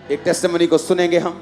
एक टेस्टिमनी को सुनेंगे हम।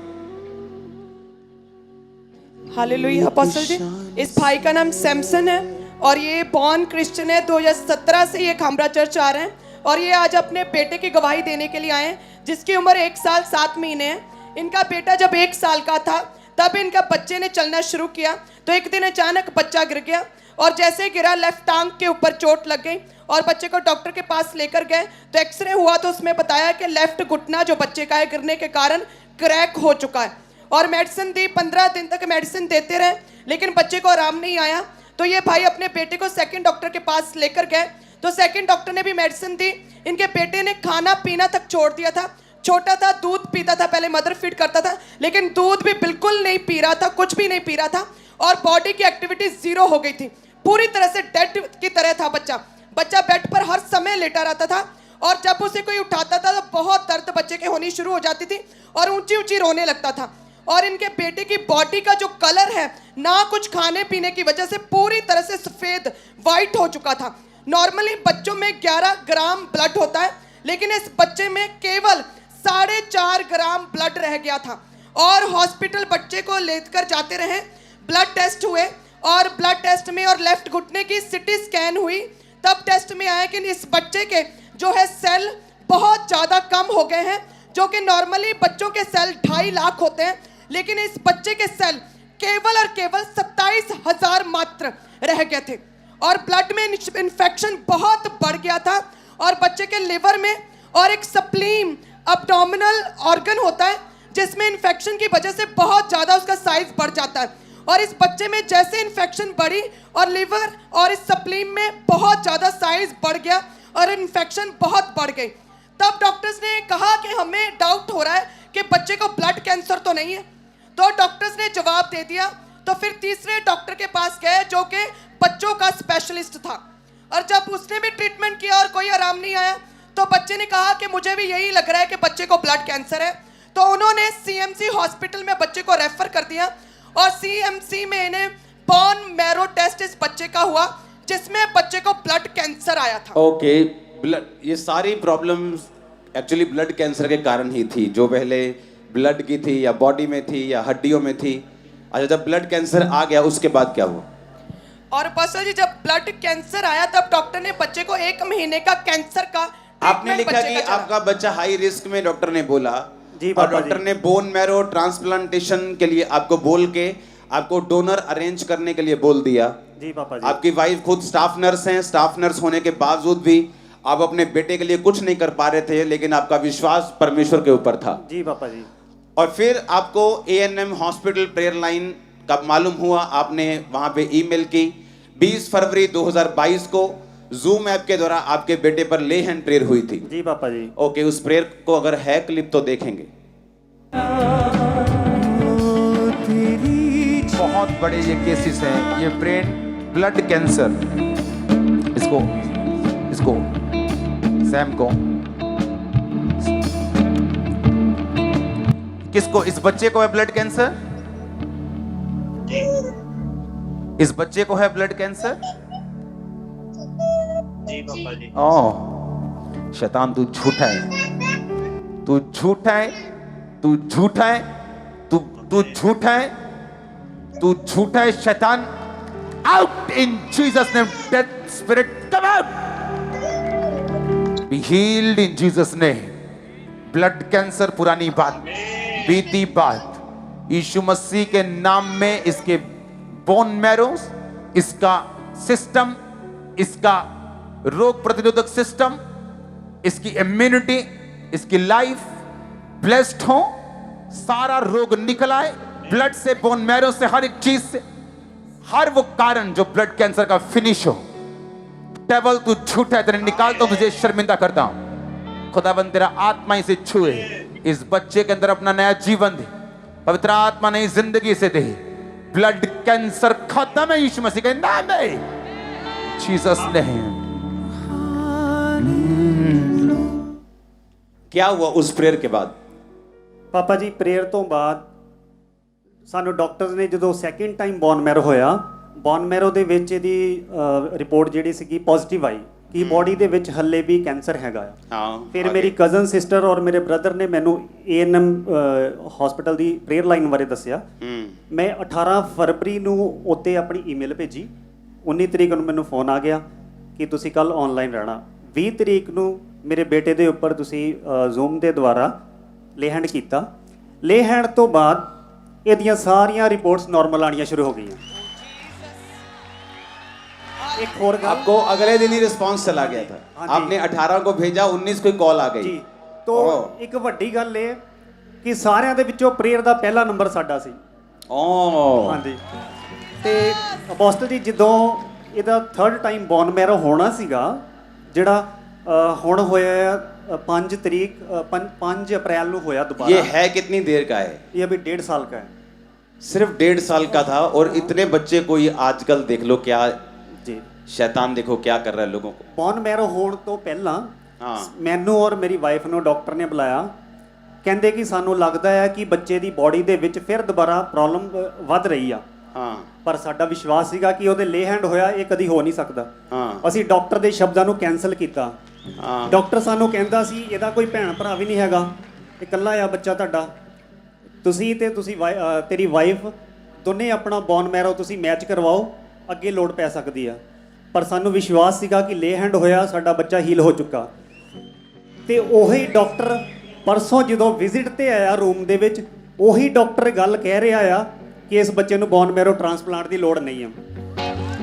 हालेलुया। अपोस्टल जी, इस भाई का नाम सैमसन है और ये बॉर्न क्रिश्चियन है। 2017 से ये खामरा चर्च आ रहे हैं और ये आज अपने बेटे की गवाही देने के लिए आए हैं जिसकी उम्र 1 साल 7 महीने है। इनका बेटा जब 1 साल का था तब इनका बच्चे ने चलना शुरू किया तो एक दिन अचानक बच्चा गिर गया और जैसे गिरा लेफ्ट टांग के ऊपर चोट लग गई और बच्चे को डॉक्टर के पास लेकर गए तो एक्सरे हुआ तो उसमें बताया कि लेफ्ट घुटना जो बच्चे का है गिरने के कारण क्रैक हो चुका है और मेडिसिन दी। 15 दिन तक मेडिसिन देते रहे लेकिन बच्चे को आराम नहीं आया। तो ये भाई अपने बेटे को सेकंड डॉक्टर के पास लेकर गए तो सेकंड डॉक्टर ने भी मेडिसिन दी। इनके बेटे ने खाना पीना तक छोड़ दिया था। छोटा था, दूध पीता था, पहले मदर फीड करता था लेकिन दूध भी बिल्कुल नहीं पी रहा था, कुछ भी नहीं पी रहा था और बॉडी की एक्टिविटी 0 हो गई थी। पूरी तरह से डेड की तरह था बच्चा बेड पर हर समय लेटा रहता था और जब उसे कोई उठाता था तो बहुत दर्द बच्चे के होनी शुरू हो जाती थी और ऊंची ऊंची रोने लगता था। और इनके बेटे की बॉडी का जो कलर है ना कुछ खाने पीने की वजह से पूरी तरह से सफेद वाइट हो चुका था। नॉर्मली बच्चों में 11 ग्राम ब्लड होता है लेकिन इस बच्चे में केवल 4.5 ग्राम ब्लड रह गया था और हॉस्पिटल बच्चे को लेकर जाते रहे। ब्लड टेस्ट हुए और ब्लड टेस्ट में और लेफ्ट घुटने की सिटी स्कैन हुई तब टेस्ट में आया कि इस बच्चे के जो है सेल बहुत ज़्यादा कम हो गए हैं जो कि नॉर्मली बच्चों के सेल 2.5 लाख होते हैं लेकिन इस बच्चे के सेल केवल और केवल 27,000 मात्र रह गए थे और ब्लड में इन्फेक्शन बहुत बढ़ गया था और बच्चे के लिवर में और एक स्प्लीन अब्डोमिनल ऑर्गन होता है जिसमें इन्फेक्शन की वजह से बहुत ज़्यादा उसका साइज बढ़ जाता है और इस बच्चे में जैसे इन्फेक्शन बढ़ी और लिवर और इस स्प्लीन में बहुत ज़्यादा साइज बढ़ गया और इन्फेक्शन बहुत बढ़ गई। तब डॉक्टर्स ने कहा कि हमें डाउट हो रहा है कि बच्चे को ब्लड कैंसर तो नहीं है। तो डॉक्टर्स ने जवाब दे दिया तो फिर तीसरे डॉक्टर के पास गए जो कि बच्चों का स्पेशलिस्ट था और जब उसने भी ट्रीटमेंट किया और कोई आराम नहीं आया तो बच्चे ने कहा कि मुझे भी यही लग रहा है कि बच्चे को ब्लड कैंसर है। तो उन्होंने सीएमसी हॉस्पिटल में बच्चे को रेफर कर दिया और सीएमसी में इन्हें बोन मैरो टेस्ट इस बच्चे का हुआ जिसमें बच्चे को ब्लड कैंसर आया था। ओके, ब्लड, ये सारी प्रॉब्लम्स एक्चुअली ब्लड कैंसर के कारण ही थी जो पहले ब्लड की थी या बॉडी में थी या हड्डियों में थी। अच्छा, जब ब्लड कैंसर आ गया उसके बाद क्या हुआ? और बस जी जब ब्लड कैंसर आया तब डॉक्टर ने बच्चे को 1 महीने का कैंसर का आपने लिखा कि आपका बच्चा हाई रिस्क में, डॉक्टर ने बोला जी और डॉक्टर ने बोन मैरो ट्रांसप्लांटेशन के लिए आपको बोल के आपको डोनर अरेंज करने के लिए बोल दिया। जी पापा जी। आपकी वाइफ खुद स्टाफ नर्स हैं, स्टाफ नर्स होने के बावजूद भी आप अपने बेटे के लिए कुछ नहीं कर पा रहे थे लेकिन आपका विश्वास परमेश्वर के ऊपर था। जी पापा जी। और फिर आपको ANM हॉस्पिटल प्रेयर लाइन का मालूम हुआ, आपने वहां पे ईमेल की। 20 फरवरी 2022 को जूम ऐप के द्वारा आपके बेटे पर ले हैंड प्रेयर हुई थी। जी पापा जी। ओके, उस प्रेयर को अगर है क्लिप तो देखेंगे। बहुत बड़े ये केसेस हैं, ये ब्रेन ब्लड कैंसर। इसको सैम को, किसको? इस बच्चे को है ब्लड कैंसर? इस बच्चे को है ब्लड कैंसर? जी पापा जी। ओह शैतान, तू झूठा है, तू झूठा है, तू झूठा है, तू झूठा है, तू झूठा है शैतान। Out in Jesus name, death spirit come out, be healed in Jesus name. Blood cancer पुरानी बात, बीती बात, यीशु मसीह के नाम में इसके बोन मैरो, इसका सिस्टम, इसका रोग प्रतिरोधक सिस्टम, इसकी इम्यूनिटी, इसकी लाइफ ब्लेस्ड हो, सारा रोग निकल आए ब्लड से, बोन मैरो से, हर एक चीज से, हर वो कारण जो ब्लड कैंसर का फिनिश हो। डेविल तू झूठा है, तेरे निकालता हूं, तुझे शर्मिंदा करता हूं। खुदाबंद तेरा आत्मा इसे छुए, इस बच्चे के अंदर अपना नया जीवन दे, पवित्र आत्मा नई जिंदगी से दे। ब्लड कैंसर खत्म है यीशु मसीह के नाम में, जीसस नेम। क्या हुआ उस प्रेयर के बाद? पापा जी प्रेयर तो बाद ਸਾਨੂੰ ਡਾਕਟਰਸ ਨੇ ਜਦੋਂ ਸੈਕਿੰਡ ਟਾਈਮ ਬੋਨ ਮੈਰੋ ਹੋਇਆ, ਬੋਨ ਮੈਰੋ ਦੇ ਵਿੱਚ ਇਹਦੀ ਰਿਪੋਰਟ ਜਿਹੜੀ ਸੀਗੀ ਪੋਜ਼ਿਟਿਵ ਆਈ ਕਿ ਬੋਡੀ ਦੇ ਵਿੱਚ ਹੱਲੇ ਵੀ ਕੈਂਸਰ ਹੈਗਾ ਆ। हाँ ਫਿਰ आगे। ਮੇਰੀ ਕਜ਼ਨ ਸਿਸਟਰ ਔਰ ਮੇਰੇ ਬ੍ਰਦਰ ਨੇ ਮੈਨੂੰ ANM ਹਸਪੀਟਲ ਦੀ ਪ੍ਰੇਅਰ ਲਾਈਨ ਬਾਰੇ ਦੱਸਿਆ। ਮੈਂ 18 ਫਰਵਰੀ ਨੂੰ ਉੱਤੇ ਆਪਣੀ ਈਮੇਲ ਭੇਜੀ। 19 ਤਰੀਕ ਨੂੰ ਮੈਨੂੰ ਫੋਨ ਆ ਗਿਆ ਕਿ ਤੁਸੀਂ ਕੱਲ ਆਨਲਾਈਨ ਰਹਿਣਾ। 20 ਤਰੀਕ ਨੂੰ ਮੇਰੇ ਬੇਟੇ ਦੇ ਉੱਪਰ ਤੁਸੀਂ ਜ਼ੂਮ ਦੇ ਦੁਆਰਾ ਲੇਹੈਂਡ ਕੀਤਾ। ਲੇਹੈਂਡ ਤੋਂ ਬਾਅਦ ਇਹਦੀਆਂ ਸਾਰੀਆਂ ਰਿਪੋਰਟਸ ਨਾਰਮਲ ਆਣੀਆਂ ਸ਼ੁਰੂ ਹੋ ਗਈਆਂ। एक और गल आपको अगले दिन ही रिस्पांस चला गया था। हाँ जी। आपने 18 को भेजा, 19 को कॉल आ गई। ਜੀ ਤੋਂ ਓਹ। ਇੱਕ ਵੱਡੀ ਗੱਲ ਇਹ ਕਿ ਸਾਰਿਆਂ ਦੇ ਵਿੱਚੋਂ ਪ੍ਰੇਅਰ ਦਾ ਪਹਿਲਾ ਨੰਬਰ ਸਾਡਾ ਸੀ। ओ ਹਾਂਜੀ ਤੇ ਅਪੋਸਟਲ ਜੀ ਜਦੋਂ ਇਹਦਾ 3rd ਟਾਈਮ ਬੋਨ ਮੈਰੋ ਹੋਣਾ ਸੀਗਾ ਜਿਹੜਾ ਹੁਣ ਹੋਇਆ 5 ਤਰੀਕ 5 ਅਪ੍ਰੈਲ ਨੂੰ ਹੋਇਆ ये ਦੁਬਾਰਾ। है कितनी देर का है? ਇਹ ਅਭੀ 1.5 साल का है। सिर्फ 1.5 साल का था और इतने बच्चे को ये आजकल देख लो क्या ਜੀ शैतान देखो क्या कर रहा है लोगों को। ਬੋਨ ਮੈਰੋ ਹੋਣ ਤੋਂ ਪਹਿਲਾਂ ਹਾਂ। ਮੈਨੂੰ ਔਰ ਮੇਰੀ ਵਾਈਫ ਨੂੰ ਡਾਕਟਰ ਨੇ ਬੁਲਾਇਆ। ਕਹਿੰਦੇ ਕਿ ਸਾਨੂੰ ਲੱਗਦਾ ਹੈ ਕਿ ਬੱਚੇ ਦੀ ਬਾਡੀ ਦੇ ਵਿੱਚ ਫਿਰ ਦੁਬਾਰਾ ਪ੍ਰੋਬਲਮ ਵੱਧ ਰਹੀ ਆ। हाँ ਪਰ ਸਾਡਾ ਵਿਸ਼ਵਾਸ ਸੀਗਾ ਕਿ ਉਹਦੇ ਲੇ ਹੈਂਡ ਹੋਇਆ, ਇਹ ਕਦੀ ਹੋ ਨਹੀਂ ਸਕਦਾ। हाँ ਅਸੀਂ ਡਾਕਟਰ ਦੇ ਸ਼ਬਦਾਂ ਨੂੰ ਕੈਨਸਲ ਕੀਤਾ। हाँ ਡਾਕਟਰ ਸਾਨੂੰ ਕਹਿੰਦਾ ਸੀ ਇਹਦਾ ਕੋਈ ਭੈਣ ਭਰਾ ਵੀ ਨਹੀਂ ਹੈਗਾ, ਇਕੱਲਾ ਆ ਬੱਚਾ ਤੁਹਾਡਾ। ਤੁਸੀਂ ਤੇ ਤੇਰੀ ਵਾਈਫ ਦੋਨੇ ਆਪਣਾ ਬੋਨ ਮੈਰੋ ਤੁਸੀਂ ਮੈਚ ਕਰਵਾਓ, ਅੱਗੇ ਲੋੜ ਪੈ ਸਕਦੀ ਆ। ਪਰ ਸਾਨੂੰ ਵਿਸ਼ਵਾਸ ਸੀਗਾ ਕਿ ਲੇ ਹੈਂਡ ਹੋਇਆ, ਸਾਡਾ ਬੱਚਾ ਹੀਲ ਹੋ ਚੁੱਕਾ। ਤੇ ਉਹੀ ਡਾਕਟਰ ਪਰਸੋਂ ਜਦੋਂ ਵਿਜ਼ਿਟ ਤੇ ਆਇਆ ਰੂਮ ਦੇ ਵਿੱਚ, ਉਹੀ ਡਾਕਟਰ ਗੱਲ ਕਹਿ ਰਿਹਾ ਆ ਕਿ ਇਸ ਬੱਚੇ ਨੂੰ ਬੋਨ ਮੈਰੋ ਟ੍ਰਾਂਸਪਲਾਂਟ ਦੀ ਲੋੜ ਨਹੀਂ ਆ।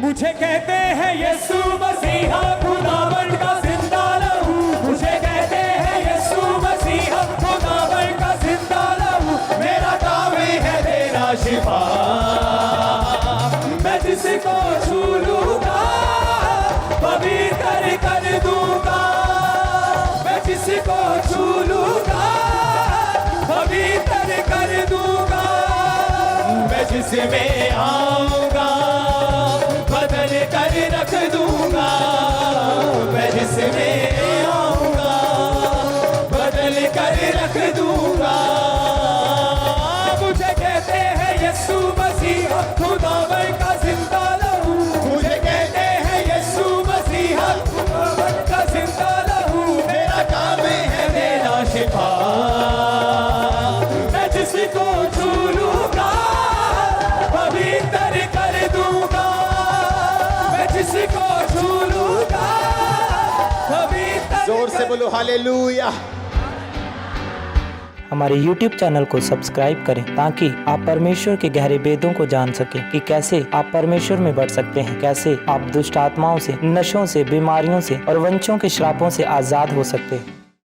मुझे कहते हैं यीशु मसीहा खुदावन का जिंदा लहू। मुझे कहते हैं यीशु मसीहा खुदावन का जिंदा लहू। मेरा दावे है तेरा शिफा। मैं जिसको छू लूंगा पवित्र कर दूंगा। मैं जिसको छू लूंगा पवित्र कर दूंगा। मैं जिसमें आऊंगा बदल कर रख दूंगा। मैं जिसमें आऊंगा बदल कर रख दूंगा। मुझे कहते हैं यीशु मसीहा खुदावन का जिंदा लहू। मुझे कहते हैं यीशु मसीहा खुदावन का जिंदा लहू। मेरा काम है मेरा शिफा। मैं जिसको छू लूंगा पवित्र कर दूंगा। मैं जिसको छू लूंगा पवित्र जोर से बोलो हालेलुया। हमारे YouTube चैनल को सब्सक्राइब करें ताकि आप परमेश्वर के गहरे वेदों को जान सकें कि कैसे आप परमेश्वर में बढ़ सकते हैं, कैसे आप दुष्ट आत्माओं से, नशों से, बीमारियों से और वंशों के श्रापों से आज़ाद हो सकते हैं।